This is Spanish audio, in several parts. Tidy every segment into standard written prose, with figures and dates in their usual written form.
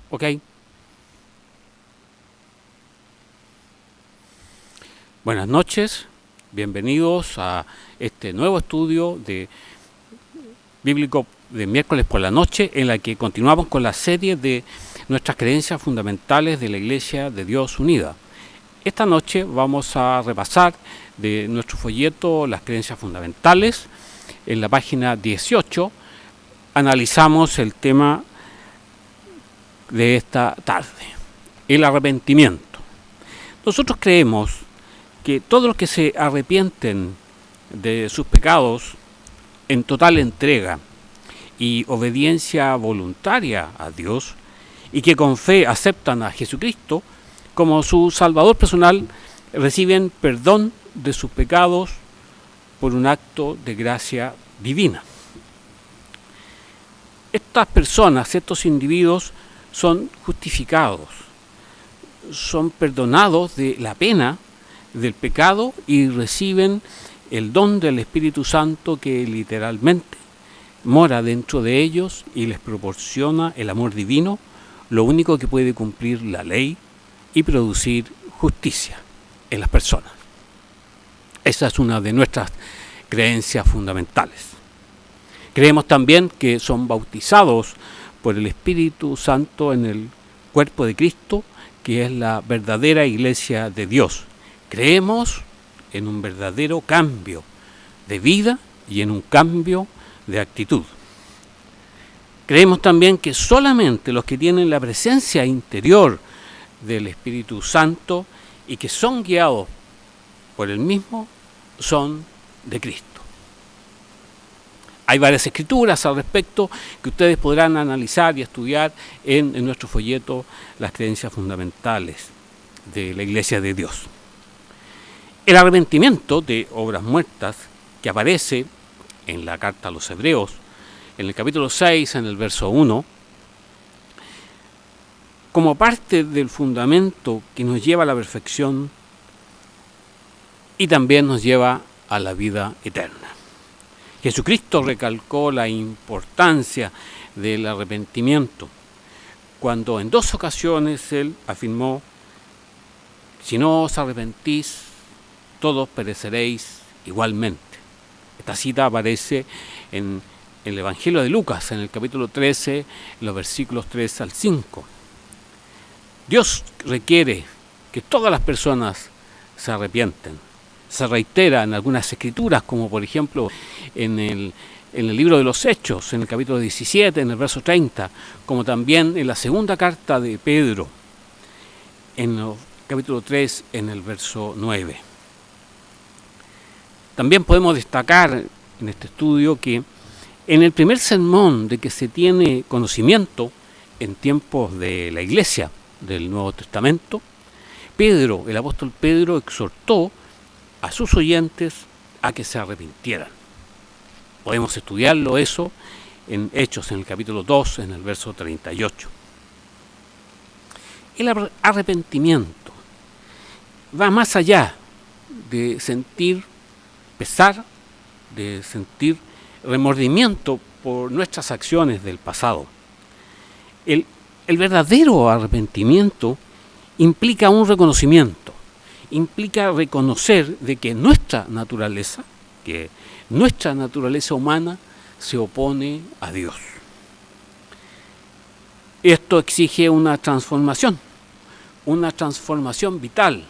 Ok. Buenas noches, bienvenidos a este nuevo estudio de bíblico de miércoles por la noche, en la que continuamos con la serie de nuestras creencias fundamentales de la Iglesia de Dios Unida. Esta noche vamos a repasar de nuestro folleto las creencias fundamentales. En la página 18 analizamos el tema de esta tarde, el arrepentimiento. Nosotros creemos que todos los que se arrepienten de sus pecados en total entrega y obediencia voluntaria a Dios, y que con fe aceptan a Jesucristo como su Salvador personal, reciben perdón de sus pecados por un acto de gracia divina. Estas personas, estos individuos, son justificados, son perdonados de la pena del pecado y reciben el don del Espíritu Santo, que literalmente mora dentro de ellos y les proporciona el amor divino, lo único que puede cumplir la ley y producir justicia en las personas. Esa es una de nuestras creencias fundamentales. Creemos también que son bautizados por el Espíritu Santo en el cuerpo de Cristo, que es la verdadera Iglesia de Dios. Creemos en un verdadero cambio de vida y en un cambio de actitud. Creemos también que solamente los que tienen la presencia interior del Espíritu Santo y que son guiados por el mismo son de Cristo. Hay varias escrituras al respecto que ustedes podrán analizar y estudiar en nuestro folleto Las creencias fundamentales de la Iglesia de Dios. El arrepentimiento de obras muertas, que aparece en la carta a los Hebreos, en el capítulo 6, en el verso 1, como parte del fundamento que nos lleva a la perfección y también nos lleva a la vida eterna. Jesucristo recalcó la importancia del arrepentimiento cuando en 2 ocasiones Él afirmó: si no os arrepentís, todos pereceréis igualmente. Esta cita aparece en el Evangelio de Lucas, en el capítulo 13, los versículos 3 al 5. Dios requiere que todas las personas se arrepienten. Se reitera en algunas escrituras, como por ejemplo en el libro de los Hechos, en el capítulo 17, en el verso 30, como también en la segunda carta de Pedro, en el capítulo 3, en el verso 9. También podemos destacar en este estudio que en el primer sermón de que se tiene conocimiento en tiempos de la Iglesia del Nuevo Testamento, Pedro, el apóstol Pedro, exhortó a sus oyentes a que se arrepintieran. Podemos estudiarlo eso en Hechos, en el capítulo 2, en el verso 38. El arrepentimiento va más allá de sentir pesar, de sentir remordimiento por nuestras acciones del pasado. El verdadero arrepentimiento implica un reconocimiento, implica reconocer de que nuestra naturaleza humana se opone a Dios. Esto exige una transformación vital,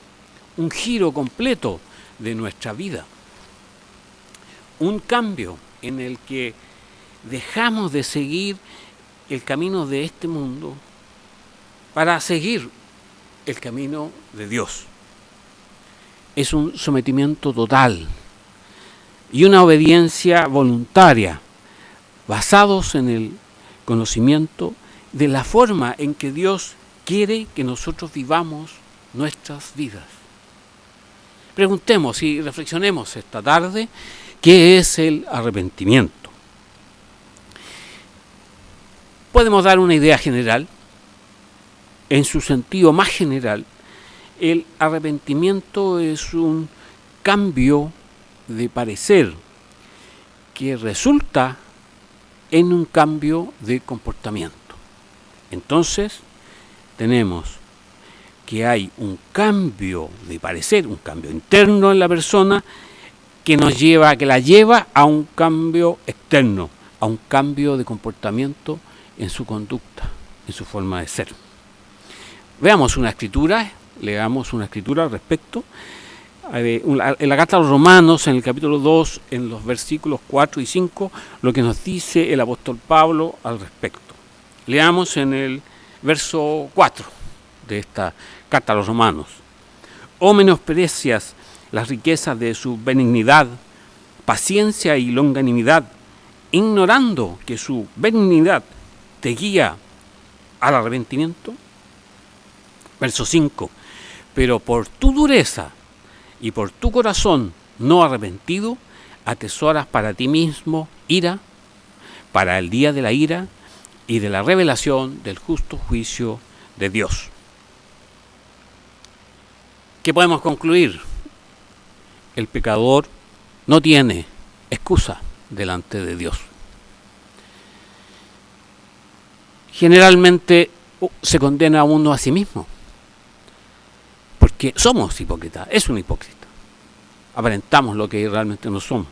un giro completo de nuestra vida, un cambio en el que dejamos de seguir el camino de este mundo para seguir el camino de Dios. Es un sometimiento total y una obediencia voluntaria, basados en el conocimiento de la forma en que Dios quiere que nosotros vivamos nuestras vidas. Preguntemos y reflexionemos esta tarde: ¿qué es el arrepentimiento? Podemos dar una idea general. En su sentido más general, el arrepentimiento es un cambio de parecer que resulta en un cambio de comportamiento. Entonces, tenemos que hay un cambio de parecer, un cambio interno en la persona que la lleva a un cambio externo, a un cambio de comportamiento en su conducta, en su forma de ser. Leamos una escritura al respecto. En la carta a los Romanos, en el capítulo 2, en los versículos 4 y 5, lo que nos dice el apóstol Pablo al respecto. Leamos en el verso 4 de esta carta a los Romanos. ¿O menosprecias las riquezas de su benignidad, paciencia y longanimidad, ignorando que su benignidad te guía al arrepentimiento? Verso 5. Pero por tu dureza y por tu corazón no arrepentido, atesoras para ti mismo ira, para el día de la ira y de la revelación del justo juicio de Dios. ¿Qué podemos concluir? El pecador no tiene excusa delante de Dios. Generalmente se condena a uno a sí mismo, porque somos hipócritas, es un hipócrita. Aparentamos lo que realmente no somos.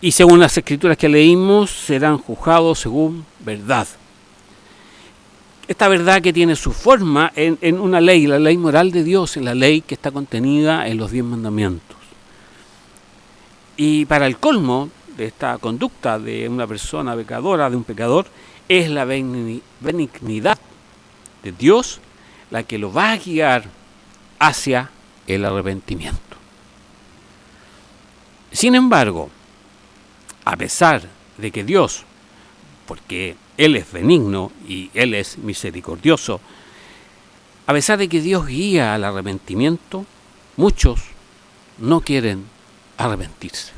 Y según las escrituras que leímos, serán juzgados según verdad. Esta verdad que tiene su forma en una ley, la ley moral de Dios, en la ley que está contenida en los 10 mandamientos. Y para el colmo de esta conducta de una persona pecadora, de un pecador, es la benignidad de Dios la que lo va a guiar hacia el arrepentimiento. Sin embargo, a pesar de que Dios, porque Él es benigno y Él es misericordioso, a pesar de que Dios guía al arrepentimiento, muchos no quieren arrepentirse.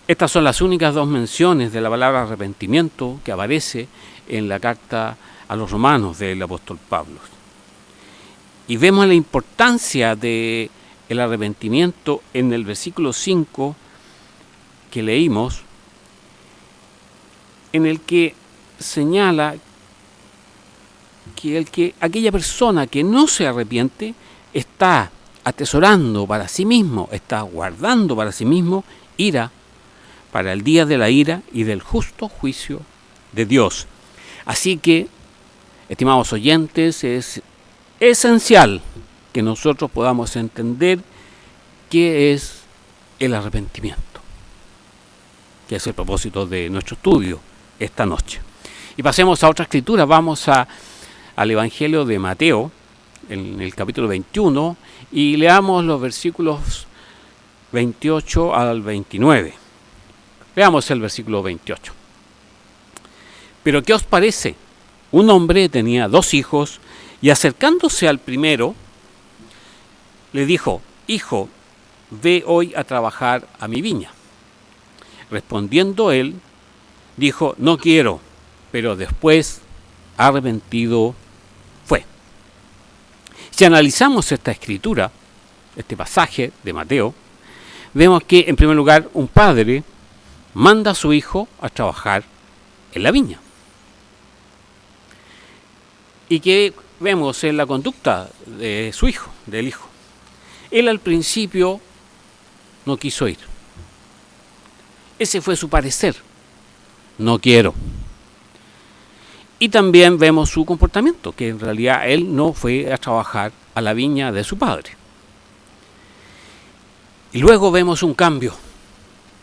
Estas son las únicas dos menciones de la palabra arrepentimiento que aparece en la carta a los Romanos del apóstol Pablo. Y vemos la importancia del arrepentimiento en el versículo 5 que leímos, en el que señala que aquella persona que no se arrepiente está atesorando para sí mismo, está guardando para sí mismo ira para el día de la ira y del justo juicio de Dios. Así que, estimados oyentes, es esencial que nosotros podamos entender qué es el arrepentimiento, que es el propósito de nuestro estudio esta noche. Y pasemos a otra escritura, vamos al Evangelio de Mateo, en el capítulo 21, y leamos los versículos 28 al 29. Veamos el versículo 28. Pero ¿qué os parece? Un hombre tenía 2 hijos, y acercándose al primero, le dijo: Hijo, ve hoy a trabajar a mi viña. Respondiendo él, dijo: No quiero, pero después, arrepentido, fue. Si analizamos esta escritura, este pasaje de Mateo, vemos que, en primer lugar, un padre manda a su hijo a trabajar en la viña. Y que vemos en la conducta de su hijo, del hijo. Él al principio no quiso ir. Ese fue su parecer. No quiero. Y también vemos su comportamiento, que en realidad él no fue a trabajar a la viña de su padre. Y luego vemos un cambio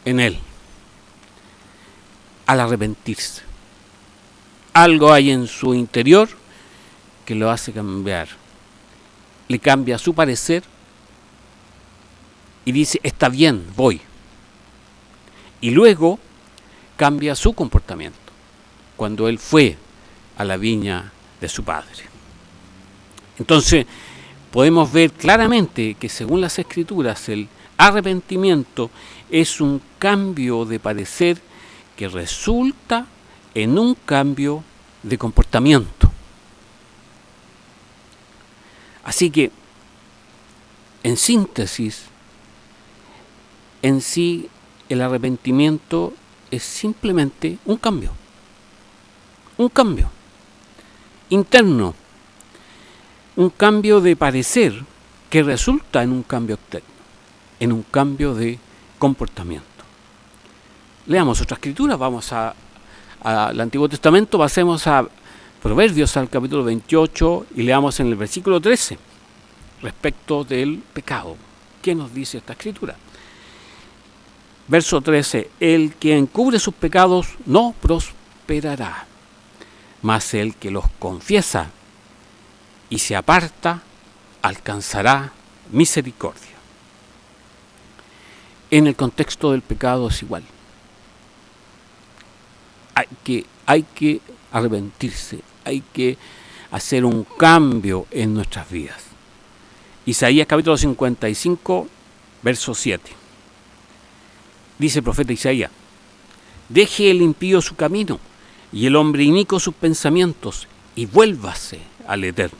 en él, al arrepentirse. Algo hay en su interior que lo hace cambiar. Le cambia su parecer y dice: está bien, voy. Y luego cambia su comportamiento cuando él fue a la viña de su padre. Entonces podemos ver claramente que, según las escrituras, el arrepentimiento es un cambio de parecer que resulta en un cambio de comportamiento. Así que, en síntesis, en sí el arrepentimiento es simplemente un cambio un cambio interno, un cambio de parecer que resulta en un cambio externo, en un cambio de comportamiento. Leamos otra escritura, vamos al Antiguo Testamento, pasemos a Proverbios al capítulo 28 y leamos en el versículo 13 respecto del pecado. ¿Qué nos dice esta escritura? Verso 13, el que encubre sus pecados no prosperará, mas el que los confiesa y se aparta alcanzará misericordia. En el contexto del pecado es igual. Hay que arrepentirse, hay que hacer un cambio en nuestras vidas. Isaías capítulo 55, verso 7. Dice el profeta Isaías: deje el impío su camino y el hombre inicuo sus pensamientos y vuélvase al Eterno,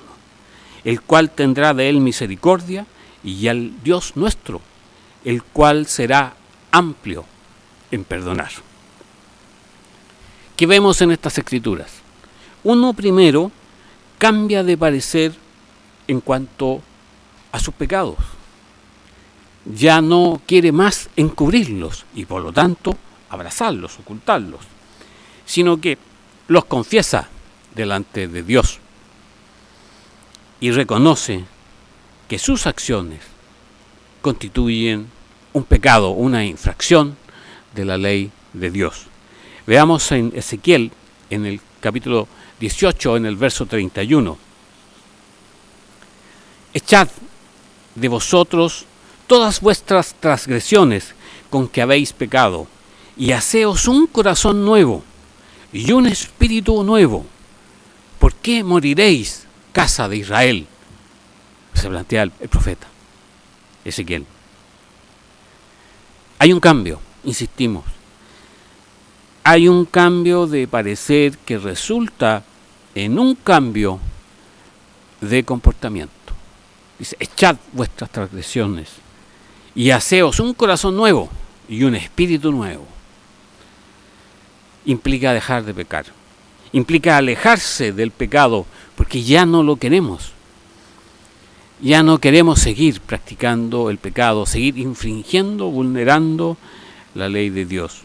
el cual tendrá de él misericordia, y al Dios nuestro, el cual será amplio en perdonar. ¿Qué vemos en estas escrituras? Uno primero cambia de parecer en cuanto a sus pecados. Ya no quiere más encubrirlos y por lo tanto abrazarlos, ocultarlos, sino que los confiesa delante de Dios y reconoce que sus acciones constituyen un pecado, una infracción de la ley de Dios. Veamos en Ezequiel, en el capítulo 18, en el verso 31. Echad de vosotros todas vuestras transgresiones con que habéis pecado, y haceos un corazón nuevo y un espíritu nuevo. ¿Por qué moriréis, casa de Israel? Se plantea el profeta Ezequiel. Hay un cambio, insistimos. Hay un cambio de parecer que resulta en un cambio de comportamiento. Dice: echad vuestras transgresiones y haceos un corazón nuevo y un espíritu nuevo. Implica dejar de pecar. Implica alejarse del pecado porque ya no lo queremos. Ya no queremos seguir practicando el pecado, seguir infringiendo, vulnerando la ley de Dios.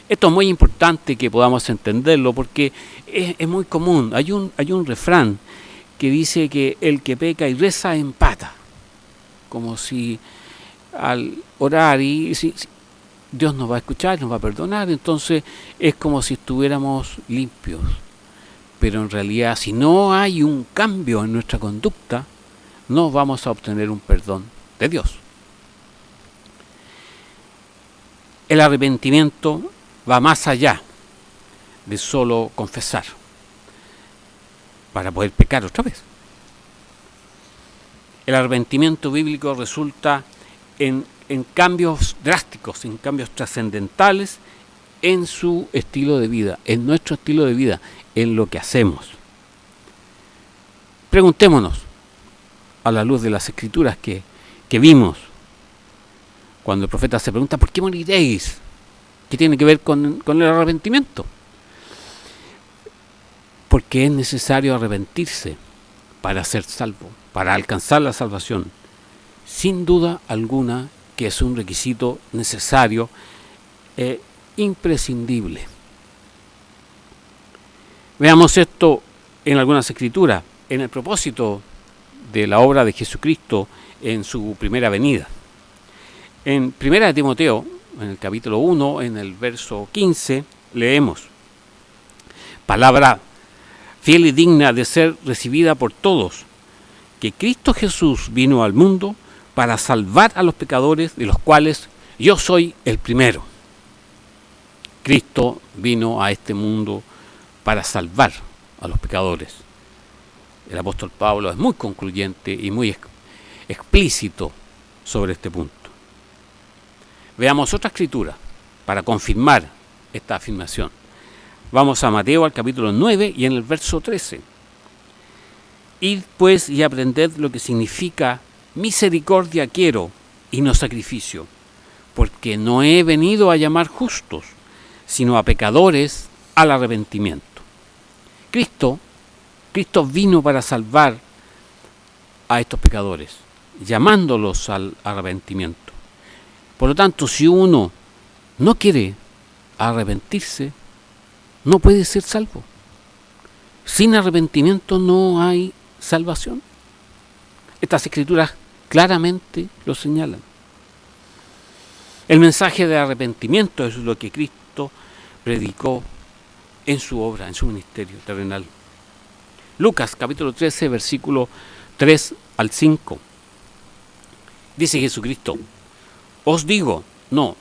Esto es muy importante que podamos entenderlo porque es muy común. Hay un refrán que dice que el que peca y reza empata. Como si al orar si Dios nos va a escuchar, nos va a perdonar, entonces es como si estuviéramos limpios. Pero en realidad, si no hay un cambio en nuestra conducta, no vamos a obtener un perdón de Dios. El arrepentimiento va más allá de solo confesar para poder pecar otra vez. El arrepentimiento bíblico resulta en cambios drásticos, en cambios trascendentales en su estilo de vida, en nuestro estilo de vida, en lo que hacemos. Preguntémonos, a la luz de las escrituras que vimos, cuando el profeta se pregunta: ¿por qué moriréis? ¿Qué tiene que ver con el arrepentimiento? Porque es necesario arrepentirse para ser salvo, para alcanzar la salvación. Sin duda alguna que es un requisito necesario e imprescindible. Veamos esto en algunas escrituras, en el propósito de la obra de Jesucristo en su primera venida. En 1 Timoteo, en el capítulo 1, en el verso 15, leemos: palabra fiel y digna de ser recibida por todos, que Cristo Jesús vino al mundo para salvar a los pecadores, de los cuales yo soy el primero. Cristo vino a este mundo para salvar a los pecadores. El apóstol Pablo es muy concluyente y muy explícito sobre este punto. Veamos otra escritura para confirmar esta afirmación. Vamos a Mateo al capítulo 9 y en el verso 13. Id pues y aprended lo que significa misericordia quiero y no sacrificio, porque no he venido a llamar justos, sino a pecadores al arrepentimiento. Cristo vino para salvar a estos pecadores, llamándolos al arrepentimiento. Por lo tanto, si uno no quiere arrepentirse, no puede ser salvo. Sin arrepentimiento no hay salvación. Estas escrituras claramente lo señalan. El mensaje de arrepentimiento es lo que Cristo predicó en su obra, en su ministerio terrenal. Lucas capítulo 13, versículo 3 al 5. Dice Jesucristo: os digo, no,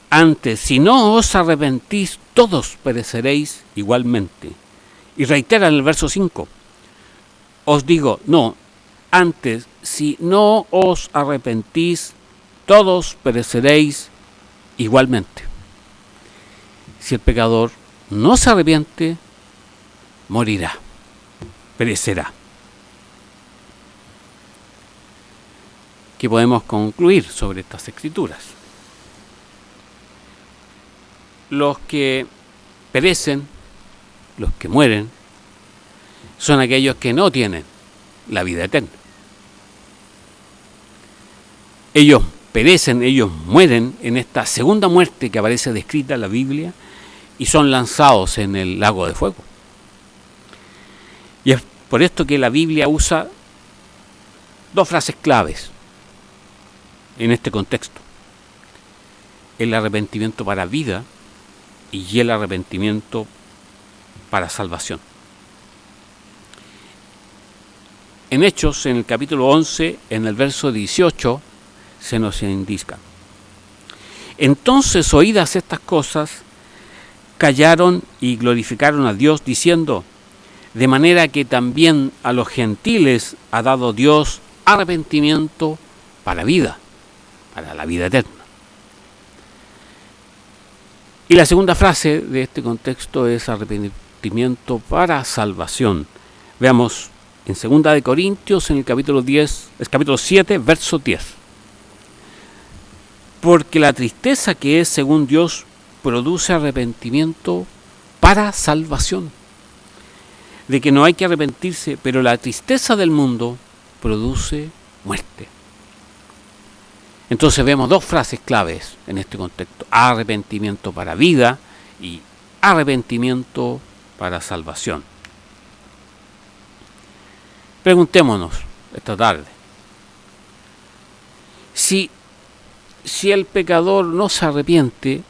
antes, si no os arrepentís, todos pereceréis igualmente. Y reitera en el verso 5: os digo, no, antes, si no os arrepentís, todos pereceréis igualmente. Si el pecador no se arrepiente, morirá, perecerá. ¿Qué podemos concluir sobre estas escrituras? Los que perecen, los que mueren, son aquellos que no tienen la vida eterna. Ellos perecen, ellos mueren en esta segunda muerte que aparece descrita en la Biblia y son lanzados en el lago de fuego. Y es por esto que la Biblia usa dos frases claves en este contexto: el arrepentimiento para vida y el arrepentimiento para salvación. En Hechos, en el capítulo 11, en el verso 18, se nos indica: entonces, oídas estas cosas, callaron y glorificaron a Dios, diciendo: de manera que también a los gentiles ha dado Dios arrepentimiento para vida, para la vida eterna. Y la segunda frase de este contexto es arrepentimiento para salvación. Veamos en 2 de Corintios, en el capítulo 7, verso 10. Porque la tristeza que es según Dios produce arrepentimiento para salvación. De que no hay que arrepentirse, pero la tristeza del mundo produce muerte. Entonces vemos dos frases claves en este contexto: arrepentimiento para vida y arrepentimiento para salvación. Preguntémonos esta tarde: si el pecador no se arrepiente,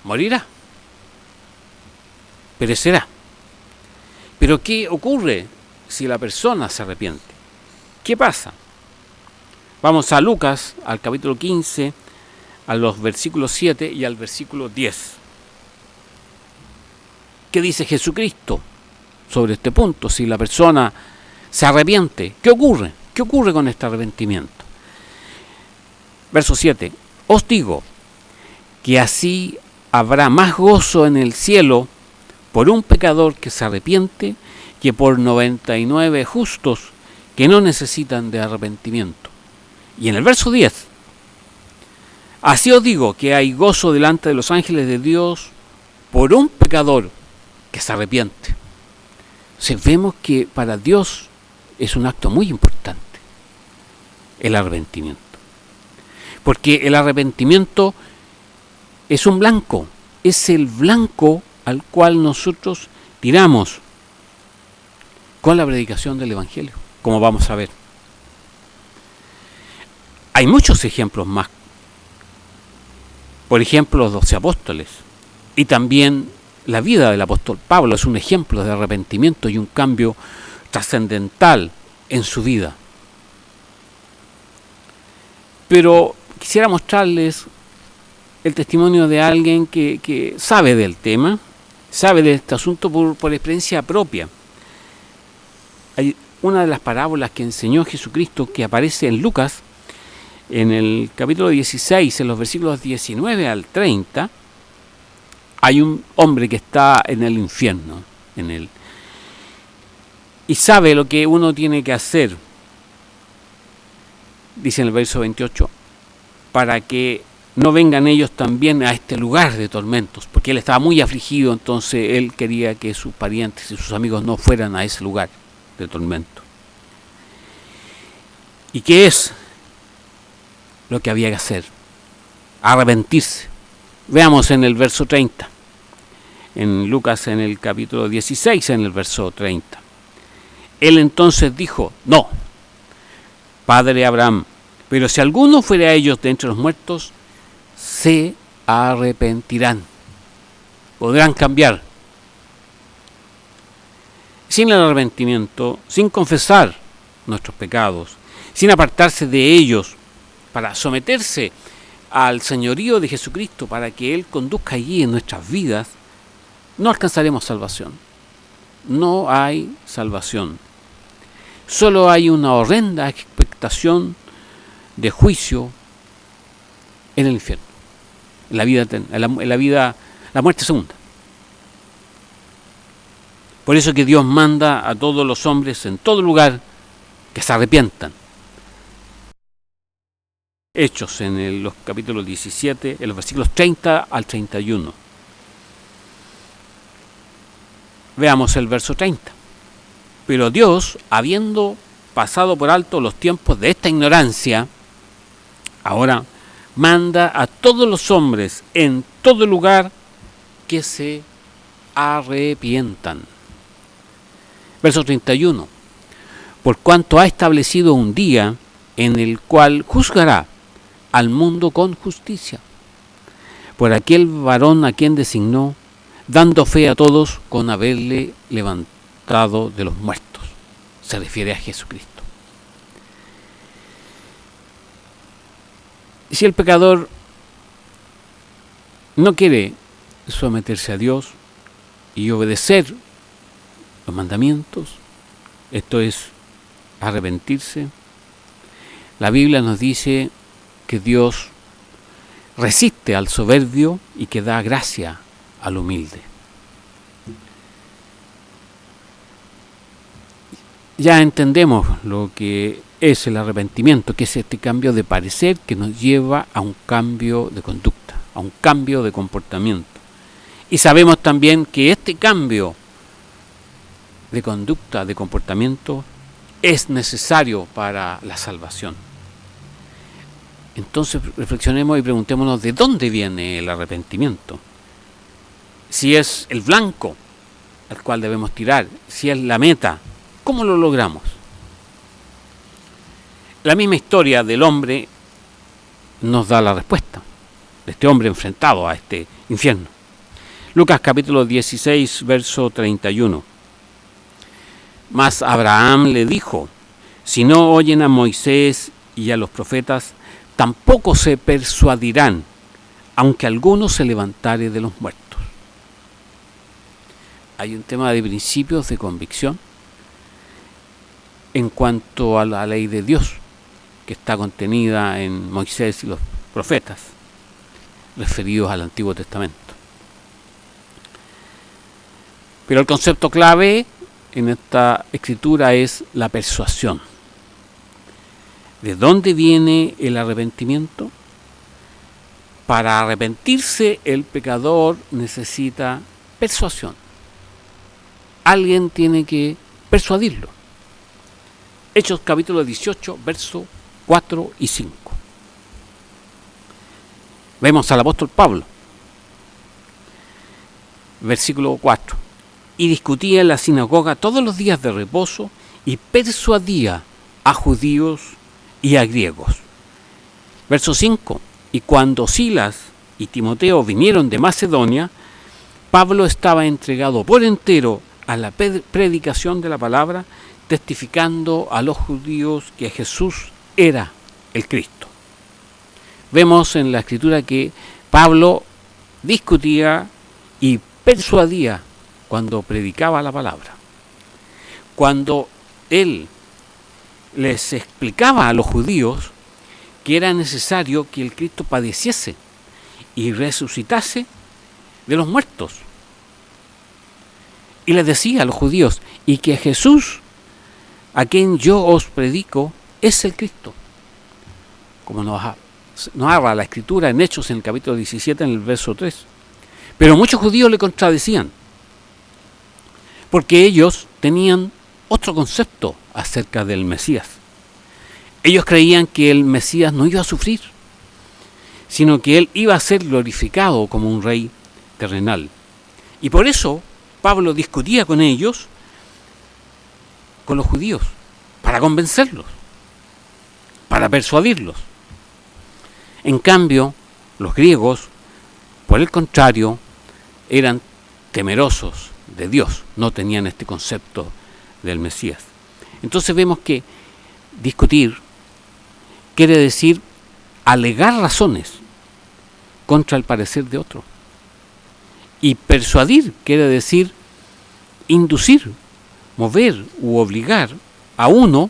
morirá, perecerá. Pero ¿qué ocurre si la persona se arrepiente? ¿Qué pasa? Vamos a Lucas, al capítulo 15, a los versículos 7 y al versículo 10. ¿Qué dice Jesucristo sobre este punto? Si la persona se arrepiente, ¿qué ocurre? ¿Qué ocurre con este arrepentimiento? Verso 7. Os digo que así habrá más gozo en el cielo por un pecador que se arrepiente que por 99 justos que no necesitan de arrepentimiento. Y en el verso 10, así os digo que hay gozo delante de los ángeles de Dios por un pecador que se arrepiente. Entonces vemos que para Dios es un acto muy importante el arrepentimiento. Porque el arrepentimiento es un blanco, es el blanco al cual nosotros tiramos con la predicación del Evangelio, como vamos a ver. Hay muchos ejemplos más. Por ejemplo, los 12 apóstoles. Y también la vida del apóstol Pablo es un ejemplo de arrepentimiento y un cambio trascendental en su vida. Pero quisiera mostrarles el testimonio de alguien que sabe del tema, sabe de este asunto por experiencia propia. Hay una de las parábolas que enseñó Jesucristo que aparece en Lucas, en el capítulo 16, en los versículos 19 al 30, hay un hombre que está en el infierno, y sabe lo que uno tiene que hacer, dice en el verso 28, para que no vengan ellos también a este lugar de tormentos, porque él estaba muy afligido, entonces él quería que sus parientes y sus amigos no fueran a ese lugar de tormento. ¿Y qué es lo que había que hacer? Arrepentirse. Veamos en el verso 30, en Lucas en el capítulo 16, en el verso 30. Él entonces dijo: no, padre Abraham, pero si alguno fuera a ellos de entre los muertos, se arrepentirán, podrán cambiar. Sin el arrepentimiento, sin confesar nuestros pecados, sin apartarse de ellos para someterse al señorío de Jesucristo, para que Él conduzca allí en nuestras vidas, no alcanzaremos salvación. No hay salvación. Solo hay una horrenda expectación de juicio en el infierno, en la vida eterna, la muerte segunda. Por eso que Dios manda a todos los hombres en todo lugar que se arrepientan. Hechos en los capítulos 17, en los versículos 30 al 31. Veamos el verso 30. Pero Dios, habiendo pasado por alto los tiempos de esta ignorancia, ahora manda a todos los hombres en todo lugar que se arrepientan. Verso 31. Por cuanto ha establecido un día en el cual juzgará al mundo con justicia, por aquel varón a quien designó, dando fe a todos con haberle levantado de los muertos. Se refiere a Jesucristo. Si el pecador no quiere someterse a Dios y obedecer los mandamientos, esto es arrepentirse, la Biblia nos dice que Dios resiste al soberbio y que da gracia al humilde. Ya entendemos lo que es el arrepentimiento, que es este cambio de parecer que nos lleva a un cambio de conducta, a un cambio de comportamiento. Y sabemos también que este cambio de conducta, de comportamiento, es necesario para la salvación. Entonces reflexionemos y preguntémonos de dónde viene el arrepentimiento. Si es el blanco al cual debemos tirar, si es la meta, ¿cómo lo logramos? La misma historia del hombre nos da la respuesta, de este hombre enfrentado a este infierno. Lucas capítulo 16, verso 31. Mas Abraham le dijo: si no oyen a Moisés y a los profetas, tampoco se persuadirán, aunque alguno se levantare de los muertos. Hay un tema de principios de convicción en cuanto a la ley de Dios, que está contenida en Moisés y los profetas, referidos al Antiguo Testamento. Pero el concepto clave en esta escritura es la persuasión. ¿De dónde viene el arrepentimiento? Para arrepentirse, el pecador necesita persuasión. Alguien tiene que persuadirlo. Hechos capítulo 18, versos 4 y 5. Vemos al apóstol Pablo. Versículo 4. Y discutía en la sinagoga todos los días de reposo y persuadía a judíos y a griegos. Verso 5. Y cuando Silas y Timoteo vinieron de Macedonia, Pablo estaba entregado por entero a la predicación de la palabra, testificando a los judíos que Jesús era el Cristo. Vemos en la escritura que Pablo discutía y persuadía cuando predicaba la palabra. Cuando él les explicaba a los judíos que era necesario que el Cristo padeciese y resucitase de los muertos. Y les decía a los judíos, y que Jesús, a quien yo os predico, es el Cristo. Como nos narra la Escritura en Hechos, en el capítulo 17, en el verso 3. Pero muchos judíos le contradecían, porque ellos tenían otro concepto acerca del Mesías. Ellos creían que el Mesías no iba a sufrir, sino que él iba a ser glorificado como un rey terrenal. Y por eso Pablo discutía con ellos, con los judíos, para convencerlos, para persuadirlos. En cambio, los griegos, por el contrario, eran temerosos de Dios, no tenían este concepto del Mesías. Entonces vemos que discutir quiere decir alegar razones contra el parecer de otro. Y persuadir quiere decir inducir, mover u obligar a uno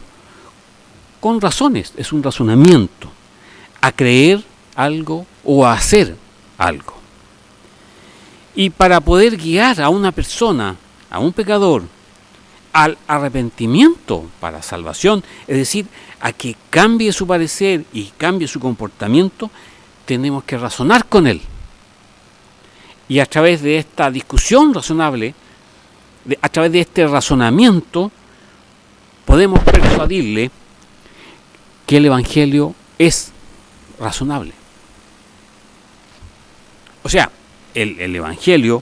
con razones, es un razonamiento, a creer algo o a hacer algo. Y para poder guiar a una persona, a un pecador, al arrepentimiento para salvación, es decir, a que cambie su parecer y cambie su comportamiento, tenemos que razonar con él. Y a través de esta discusión razonable, a través de este razonamiento, podemos persuadirle que el Evangelio es razonable. O sea, el Evangelio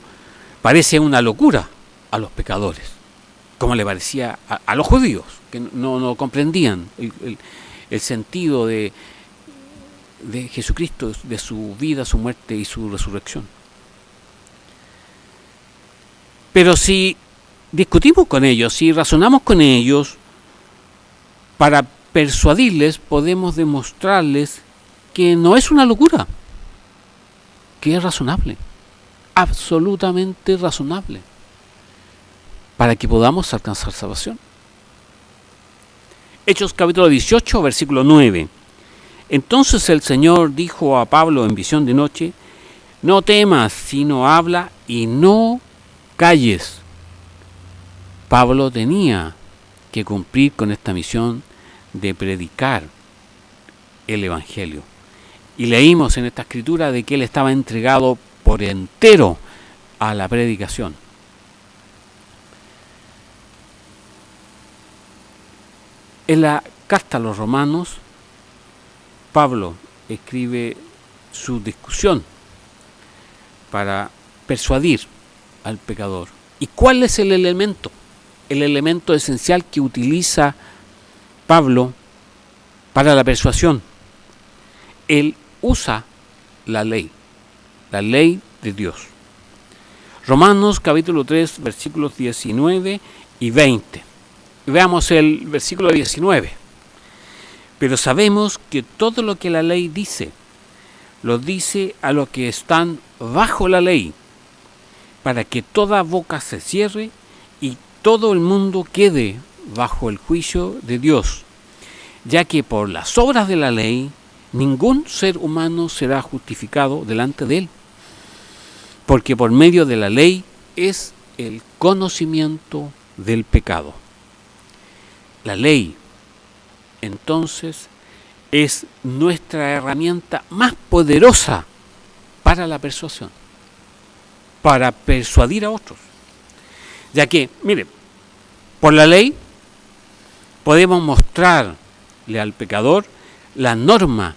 parece una locura a los pecadores, como le parecía a los judíos, que no comprendían el sentido de Jesucristo, de su vida, su muerte y su resurrección. Pero si discutimos con ellos, si razonamos con ellos, para persuadirles podemos demostrarles que no es una locura, que es razonable, absolutamente razonable, para que podamos alcanzar salvación. Hechos capítulo 18, versículo 9. Entonces el Señor dijo a Pablo en visión de noche: no temas, sino habla y no calles. Pablo tenía que cumplir con esta misión de predicar el Evangelio. Y leímos en esta escritura de que él estaba entregado por entero a la predicación. En la carta a los Romanos, Pablo escribe su discusión para persuadir al pecador. ¿Y cuál es el elemento? El elemento esencial que utiliza Pablo para la persuasión. Él usa la ley de Dios. Romanos capítulo 3, versículos 19 y 20. Veamos el versículo 19. Pero sabemos que todo lo que la ley dice, lo dice a los que están bajo la ley, para que toda boca se cierre y todo el mundo quede bajo el juicio de Dios, ya que por las obras de la ley ningún ser humano será justificado delante de él, porque por medio de la ley es el conocimiento del pecado. La ley, entonces, es nuestra herramienta más poderosa para la persuasión, para persuadir a otros. Ya que, mire, por la ley podemos mostrarle al pecador la norma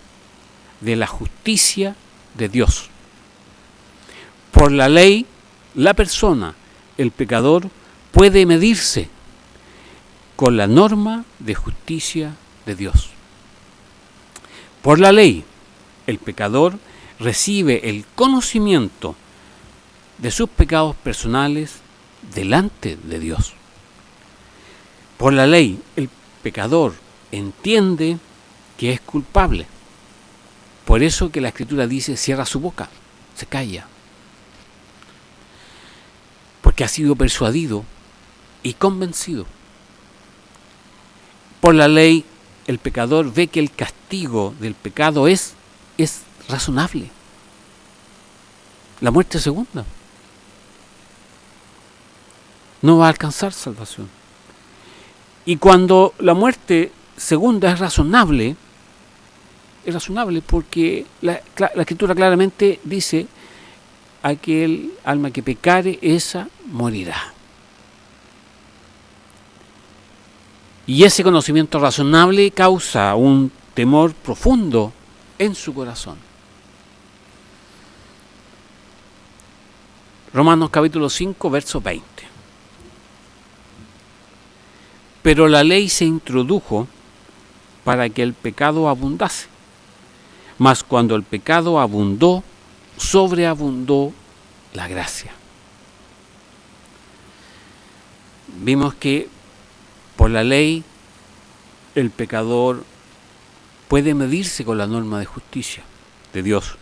de la justicia de Dios. Por la ley, la persona, el pecador, puede medirse con la norma de justicia de Dios. Por la ley, el pecador recibe el conocimiento de sus pecados personales delante de Dios. Por la ley, el pecador entiende que es culpable. Por eso que la Escritura dice: cierra su boca, se calla. Porque ha sido persuadido y convencido. Por la ley, el pecador ve que el castigo del pecado es razonable. La muerte segunda. No va a alcanzar salvación. Y cuando la muerte segunda es razonable, es razonable porque la Escritura claramente dice: aquel alma que pecare, esa morirá. Y ese conocimiento razonable causa un temor profundo en su corazón. Romanos capítulo 5, verso 20. Pero la ley se introdujo para que el pecado abundase. Mas cuando el pecado abundó, sobreabundó la gracia. Vimos que por la ley el pecador puede medirse con la norma de justicia de Dios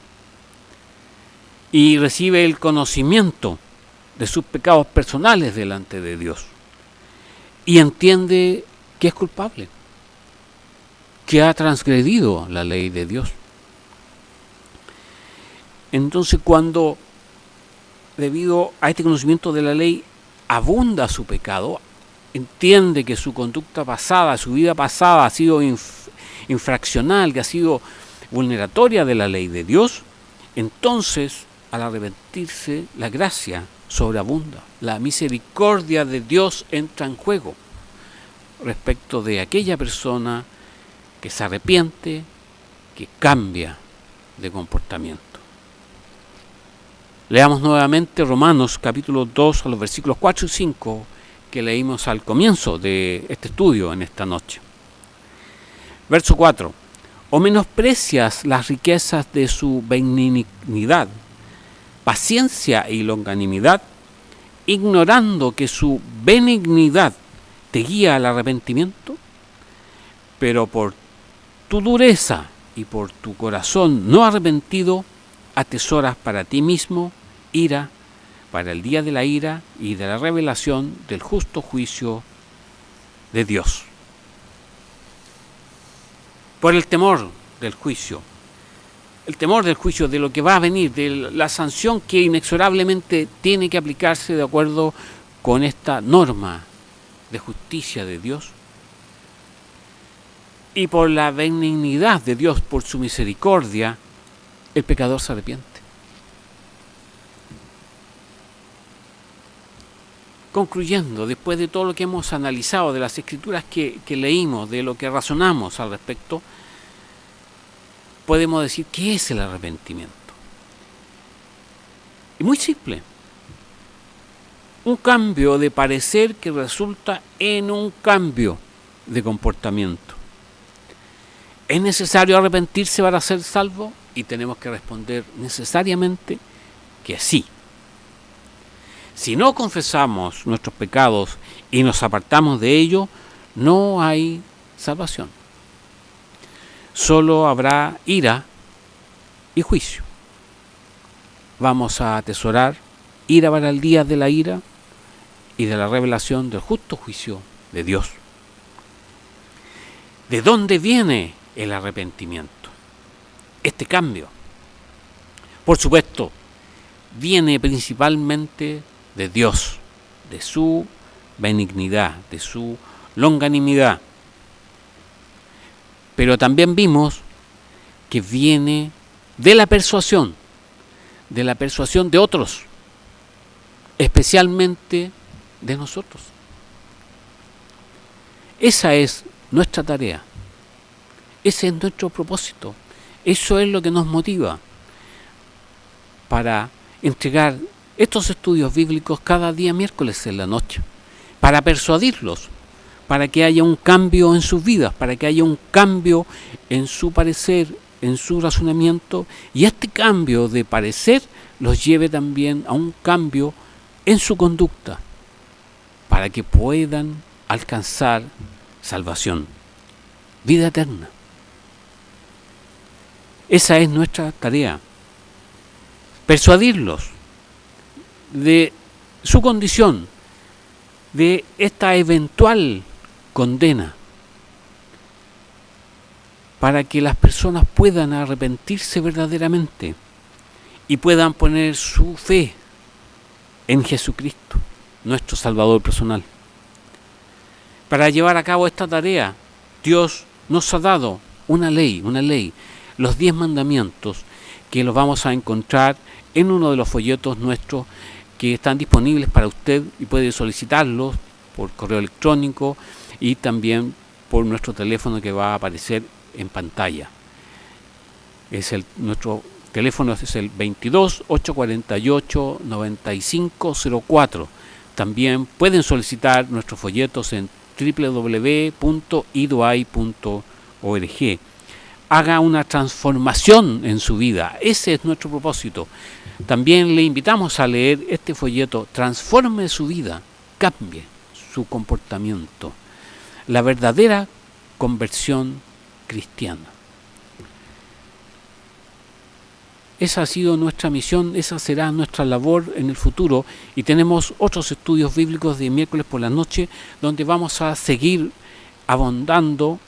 y recibe el conocimiento de sus pecados personales delante de Dios y entiende que es culpable, que ha transgredido la ley de Dios. Entonces, cuando debido a este conocimiento de la ley abunda su pecado, entiende que su conducta pasada, su vida pasada ha sido infraccional, que ha sido vulneratoria de la ley de Dios, entonces al arrepentirse la gracia sobreabunda, la misericordia de Dios entra en juego respecto de aquella persona que se arrepiente, que cambia de comportamiento. Leamos nuevamente Romanos capítulo 2 a los versículos 4 y 5 que leímos al comienzo de este estudio en esta noche. Verso 4. ¿O menosprecias las riquezas de su benignidad, paciencia y longanimidad, ignorando que su benignidad te guía al arrepentimiento? Pero por tu dureza y por tu corazón no arrepentido, atesoras para ti mismo ira, para el día de la ira y de la revelación del justo juicio de Dios. Por el temor del juicio, de lo que va a venir, de la sanción que inexorablemente tiene que aplicarse de acuerdo con esta norma de justicia de Dios, y por la benignidad de Dios, por su misericordia, el pecador se arrepiente. Concluyendo, después de todo lo que hemos analizado, de las escrituras que leímos, de lo que razonamos al respecto, podemos decir, ¿qué es el arrepentimiento? Y muy simple. Un cambio de parecer que resulta en un cambio de comportamiento. ¿Es necesario arrepentirse para ser salvo? Y tenemos que responder necesariamente que sí. Si no confesamos nuestros pecados y nos apartamos de ellos, no hay salvación. Solo habrá ira y juicio. Vamos a atesorar ira para el día de la ira y de la revelación del justo juicio de Dios. ¿De dónde viene el arrepentimiento? Este cambio, por supuesto, viene principalmente de Dios, de su benignidad, de su longanimidad. Pero también vimos que viene de la persuasión de otros, especialmente de nosotros. Esa es nuestra tarea, ese es nuestro propósito, eso es lo que nos motiva para entregar estos estudios bíblicos cada día miércoles en la noche, para persuadirlos, para que haya un cambio en sus vidas, para que haya un cambio en su parecer, en su razonamiento, y este cambio de parecer los lleve también a un cambio en su conducta, para que puedan alcanzar salvación, vida eterna. Esa es nuestra tarea, persuadirlos de su condición, de esta eventual condena, para que las personas puedan arrepentirse verdaderamente y puedan poner su fe en Jesucristo, nuestro Salvador personal. Para llevar a cabo esta tarea, Dios nos ha dado una ley, los 10 mandamientos, que los vamos a encontrar en uno de los folletos nuestros que están disponibles para usted y puede solicitarlos por correo electrónico y también por nuestro teléfono que va a aparecer en pantalla. Nuestro teléfono es el 22 848 9504. También pueden solicitar nuestros folletos en www.idoai.org. Haga una transformación en su vida. Ese es nuestro propósito. También le invitamos a leer este folleto. Transforme su vida, cambie su comportamiento. La verdadera conversión cristiana. Esa ha sido nuestra misión, esa será nuestra labor en el futuro, y tenemos otros estudios bíblicos de miércoles por la noche donde vamos a seguir abundando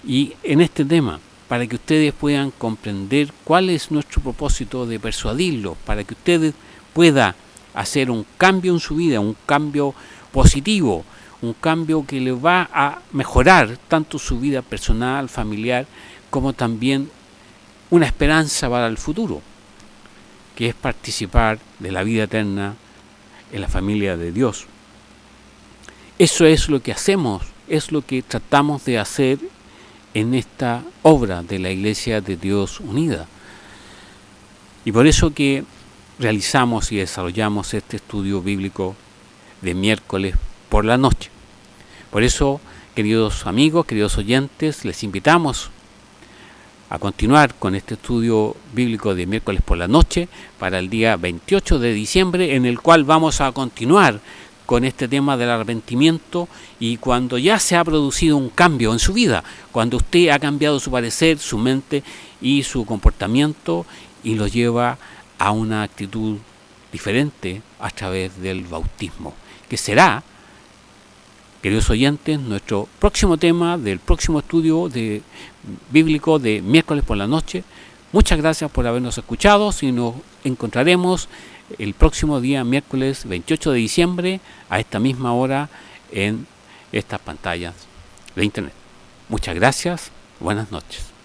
y en este tema, para que ustedes puedan comprender cuál es nuestro propósito de persuadirlos, para que ustedes puedan hacer un cambio en su vida, un cambio positivo, un cambio que le va a mejorar tanto su vida personal, familiar, como también una esperanza para el futuro, que es participar de la vida eterna en la familia de Dios. Eso es lo que hacemos, es lo que tratamos de hacer en esta obra de la Iglesia de Dios Unida. Y por eso que realizamos y desarrollamos este estudio bíblico de miércoles por la noche. Por eso, queridos amigos, queridos oyentes, les invitamos a continuar con este estudio bíblico de miércoles por la noche para el día 28 de diciembre, en el cual vamos a continuar con este tema del arrepentimiento, y cuando ya se ha producido un cambio en su vida, cuando usted ha cambiado su parecer, su mente y su comportamiento y lo lleva a una actitud diferente a través del bautismo, que será, queridos oyentes, nuestro próximo tema del próximo estudio bíblico de miércoles por la noche. Muchas gracias por habernos escuchado. Y nos encontraremos el próximo día, miércoles 28 de diciembre, a esta misma hora en estas pantallas de internet. Muchas gracias. Buenas noches.